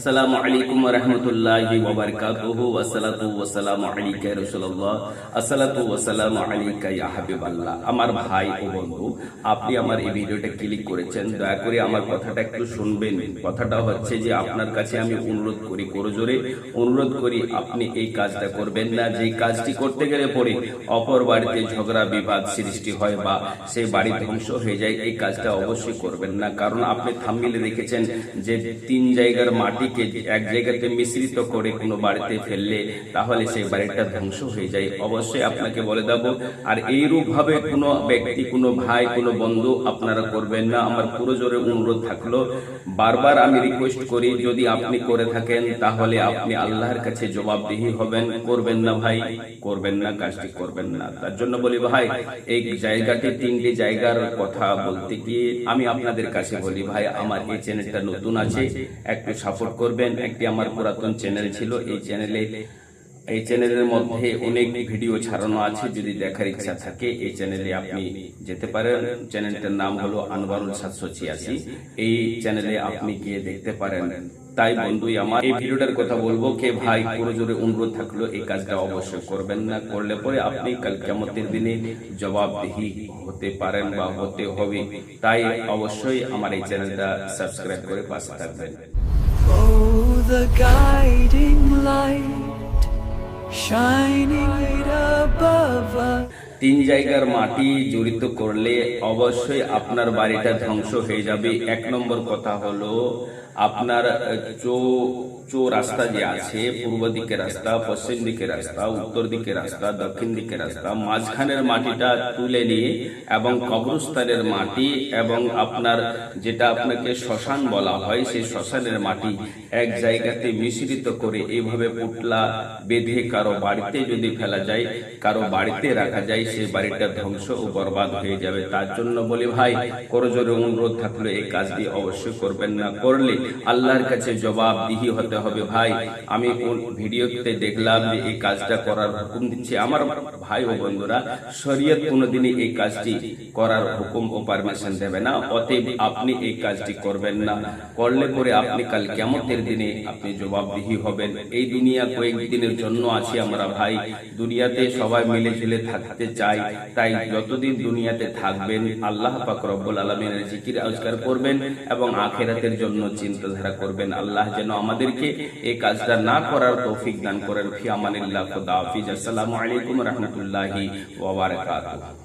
আসসালামু আলাইকুম ওয়া রাহমাতুল্লাহি ওয়া বারাকাতুহু ওয়াসসালাতু ওয়াসসালামু আলাইকা ইয়া রাসূলুল্লাহ আসসালাতু ওয়াসসালামু আলাইকা ইয়া হাবিবাল্লাহ। আমার ভাই ও বন্ধু, আপনি আমার এই ভিডিওটা ক্লিক করেছেন, দয়া করে আমার কথাটা একটু শুনবেন। কথাটা হচ্ছে যে আপনার কাছে আমি অনুরোধ করি, করজোরে অনুরোধ করি, আপনি এই কাজটা করবেন না। যে কাজটি করতে গেলে পরে অপর বাড়িতে ঝগড়া বিবাদ সৃষ্টি হয় বা সেই বাড়ি ধ্বংস হয়ে যায়, এই কাজটা অবশ্যই করবেন না। কারণ আপনি থাম্বনেইলে দেখেছেন যে 3 জায়গার মাটিকে এক জায়গাতে মিশ্রিত করে কোনো বাড়িতে ফেললে তাহলে সেই বাড়িটা ধ্বংস হয়ে যায়। অবশ্যই আপনাকে বলে দেব, আর এইরূপ ভাবে কোনো ব্যক্তি, কোনো ভাই, কোনো বন্ধু আপনারা করবেন না। আমার পুরো জোরে অনুরোধ থাকলো, বারবার আমি রিকোয়েস্ট করি, যদি আপনি করে থাকেন তাহলে আপনি আল্লাহর কাছে জবাবদিহি হবেন। করবেন না ভাই, করবেন না, কাজটি করবেন না। তার জন্য বলি ভাই, এই জায়গাটি 3টি জায়গার কথা বলতে গিয়ে আমি আপনাদের কাছে বলি ভাই, আমার এই চ্যানেলটা নতুন আছে, একটু সাপোর্ট করবেন। একটি আমার পুরাতন চ্যানেল ছিল, এই চ্যানেলের মধ্যে অনেক ভিডিও ছাড়ানো আছে, যদি দেখার ইচ্ছা থাকে এই চ্যানেলে আপনি যেতে পারেন। চ্যানেলটার নাম হলো আনোয়ারুল 786। এই চ্যানেলে আপনি গিয়ে দেখতে পারেন। তাই বন্ধু, আমার এই ভিডিওটার কথা বলবো কে ভাই, পুরো জোরে অনুরোধ থাকলো, এই কাজটা অবশ্যই করবেন না। করলে পরে আপনি কাল কিয়ামতের দিনে জবাবদিহি হতে পারেন বা হতে হবে। তাই অবশ্যই আমার এই চ্যানেলটা সাবস্ক্রাইব করে পাশে থাকবেন। Oh, the guiding light shining right above us. 3 জায়গার মাটি জড়িত করলে অবশ্যই আপনার বাড়িটা ধ্বংস হয়ে যাবে। 1 নম্বর কথা হলো, আপনার রাস্তা যে আছে, পূর্ব দিকের রাস্তা, পশ্চিম দিকের রাস্তা, উত্তর দিকের রাস্তা, দক্ষিণ দিকের রাস্তা, মাঝখানের মাটিটা তুলে নিয়ে এবং কবরস্থানের মাটি এবং আপনার যেটা আপনাকে শ্মশান বলা হয়, সেই শ্মশানের মাটি এক জায়গাতে মিশ্রিত করে এইভাবে পুটলা বেঁধে কারো বাড়িতে যদি ফেলা যায়, কারো বাড়িতে রাখা যায়, সেই বাড়িটা ধ্বংস ও বরবাদ হয়ে যাবে। তার জন্য বলি ভাই, করজোরে অনুরোধ থাকলো, এই কাজটি অবশ্যই করবেন না। করলে আল্লাহর কাছে জবাবদিহি হতে হবে। ভাই, আমি কোন ভিডিওতে দেখলাম যে এই কাজটা করার হুকুম দিচ্ছে। আমার ভাই ও বন্ধুরা, শরীয়ত কোনোদিনই এই কাজটি করার হুকুম ও পারমিশন দেবে না। অতএব আপনি এই কাজটি করবেন না। করলে পরে আপনি কাল কিয়ামতের দিনে আপনি জবাবদিহি হবেন। এই দুনিয়া কয়েকদিনের জন্য আছি আমরা ভাই, দুনিয়াতে সবাই মিলে ঝুলে থাকতে চাই। তাই যতদিন দুনিয়াতে থাকবেন আল্লাহ পাক রব্বুল আলামিনের জিকির আজকার করবেন এবং আখিরাতের জন্য চিন্তাধারা করবেন। আল্লাহ যেন আমাদেরকে এই কাজটা না করার তৌফিক দান করেন। ফি আমানিল্লাহ, খুদা হাফেজ। আসসালামু আলাইকুম ওয়া রাহমাতুল্লাহি ওয়া বারাকাতুহু।